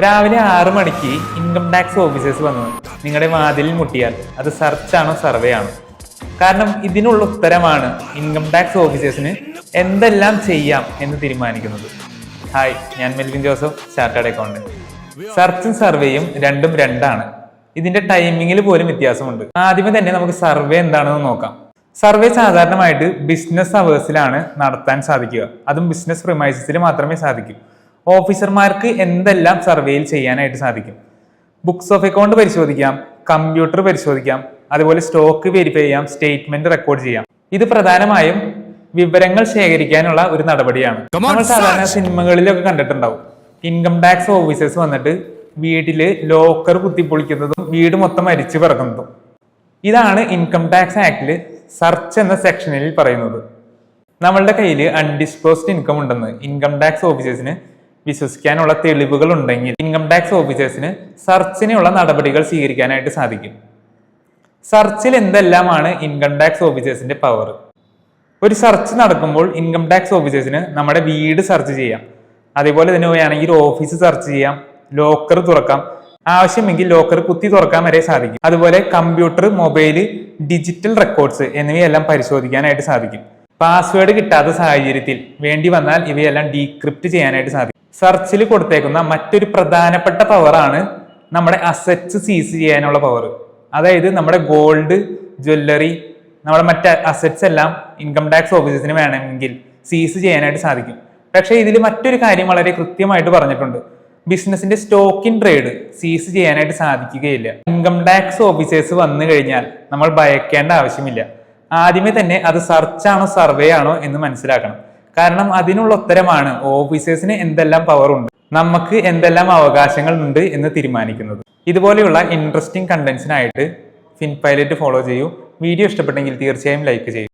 രാവിലെ 6 മണിക്ക് income tax officers വന്നു നിങ്ങളുടെ വാതിലിൽ മുട്ടിയാൽ അത് സെർച്ച് ആണോ സർവേ ആണോ? കാരണം ഇതിനുള്ള ഉത്തരമാണ് ഇൻകം ടാക്സ് ഓഫീസേഴ്സിന് എന്തെല്ലാം ചെയ്യാം എന്ന് തീരുമാനിക്കുന്നത്. ഹായ്, ഞാൻ മെൽവിൻ ജോസഫ്, ചാർട്ടേഡ് അക്കൗണ്ടന്റ്. സെർച്ചും സർവേയും രണ്ടും രണ്ടാണ്. ഇതിന്റെ ടൈമിങ്ങിൽ പോലും വ്യത്യാസമുണ്ട്. ആദ്യമേ തന്നെ നമുക്ക് സർവേ എന്താണെന്ന് നോക്കാം. സർവേ സാധാരണമായിട്ട് ബിസിനസ് അവേഴ്സിലാണ് നടത്താൻ സാധിക്കുക. അതും ബിസിനസ് പ്രിമൈസസിൽ മാത്രമേ സാധിക്കൂ. ഓഫീസർമാർക്ക് എന്തെല്ലാം സർവേയിൽ ചെയ്യാനായിട്ട് സാധിക്കും? ബുക്സ് ഓഫ് അക്കൗണ്ട് പരിശോധിക്കാം, കമ്പ്യൂട്ടർ പരിശോധിക്കാം, അതുപോലെ സ്റ്റോക്ക് വെരിഫൈ ചെയ്യാം, സ്റ്റേറ്റ്മെന്റ് റെക്കോർഡ് ചെയ്യാം. ഇത് പ്രധാനമായും വിവരങ്ങൾ ശേഖരിക്കാനുള്ള ഒരു നടപടിയാണ്. നമ്മൾ സാധാരണ സിനിമകളിലൊക്കെ കണ്ടിട്ടുണ്ടാവും, ഇൻകം ടാക്സ് ഓഫീസേഴ്സ് വന്നിട്ട് വീട്ടില് ലോക്കർ കുത്തിപ്പൊളിക്കുന്നതും വീട് മൊത്തം അരിച്ചു പറക്കുന്നതും. ഇതാണ് ഇൻകം ടാക്സ് ആക്ടില് സെർച്ച് എന്ന സെക്ഷനിൽ പറയുന്നത്. നമ്മളുടെ കയ്യിൽ അൺഡിസ്ക്ലോസ്ഡ് ഇൻകം ഉണ്ടെന്ന് ഇൻകം ടാക്സ് ഓഫീസേഴ്സിന് വിശ്വസിക്കാനുള്ള തെളിവുകൾ ഉണ്ടെങ്കിൽ ഇൻകം ടാക്സ് ഓഫീസേഴ്സിന് സെർച്ചിനുള്ള നടപടികൾ സ്വീകരിക്കാനായിട്ട് സാധിക്കും. സെർച്ചിൽ എന്തെല്ലാമാണ് ഇൻകം ടാക്സ് ഓഫീസേഴ്സിന്റെ പവർ? ഒരു സെർച്ച് നടക്കുമ്പോൾ ഇൻകം ടാക്സ് ഓഫീസേഴ്സിന് നമ്മുടെ വീട് സെർച്ച് ചെയ്യാം, അതേപോലെ തന്നെ വേണമെങ്കിൽ ഓഫീസ് സെർച്ച് ചെയ്യാം, ലോക്കർ തുറക്കാം, ആവശ്യമെങ്കിൽ ലോക്കർ കുത്തി തുറക്കാൻ വരെ സാധിക്കും. അതുപോലെ കമ്പ്യൂട്ടർ, മൊബൈല്, ഡിജിറ്റൽ റെക്കോർഡ്സ് എന്നിവയെല്ലാം പരിശോധിക്കാനായിട്ട് സാധിക്കും. പാസ്വേഡ് കിട്ടാത്ത സാഹചര്യത്തിൽ വേണ്ടി വന്നാൽ ഇവയെല്ലാം ഡീക്രിപ്റ്റ് ചെയ്യാനായിട്ട് സാധിക്കും. സെർച്ചിൽ കൊടുത്തേക്കുന്ന മറ്റൊരു പ്രധാനപ്പെട്ട പവറാണ് നമ്മുടെ അസറ്റ്സ് സീസ് ചെയ്യാനുള്ള പവർ. അതായത് നമ്മുടെ ഗോൾഡ്, ജ്വല്ലറി, നമ്മുടെ മറ്റ് അസറ്റ്സ് എല്ലാം ഇൻകം ടാക്സ് ഓഫീസേഴ്സിന് വേണമെങ്കിൽ സീസ് ചെയ്യാനായിട്ട് സാധിക്കും. പക്ഷേ ഇതിൽ മറ്റൊരു കാര്യം വളരെ കൃത്യമായിട്ട് പറഞ്ഞിട്ടുണ്ട്. ബിസിനസിന്റെ സ്റ്റോക്ക് ഇൻ ട്രേഡ് സീസ് ചെയ്യാനായിട്ട് സാധിക്കുകയില്ല. ഇൻകം ടാക്സ് ഓഫീസേഴ്സ് വന്നു കഴിഞ്ഞാൽ നമ്മൾ ഭയക്കേണ്ട ആവശ്യമില്ല. ആദ്യമേ തന്നെ അത് സെർച്ച് ആണോ സർവേ ആണോ എന്ന് മനസ്സിലാക്കണം. കാരണം അതിനുള്ള ഉത്തരമാണ് ഓഫീസേഴ്സിന് എന്തെല്ലാം പവർ ഉണ്ട്, നമുക്ക് എന്തെല്ലാം അവകാശങ്ങൾ ഉണ്ട് എന്ന് തീരുമാനിക്കുന്നത്. ഇതുപോലെയുള്ള ഇൻട്രസ്റ്റിംഗ് കണ്ടന്റ്സിനായിട്ട് ഫിൻപൈലറ്റ് ഫോളോ ചെയ്യൂ. വീഡിയോ ഇഷ്ടപ്പെട്ടെങ്കിൽ തീർച്ചയായും ലൈക്ക് ചെയ്യൂ.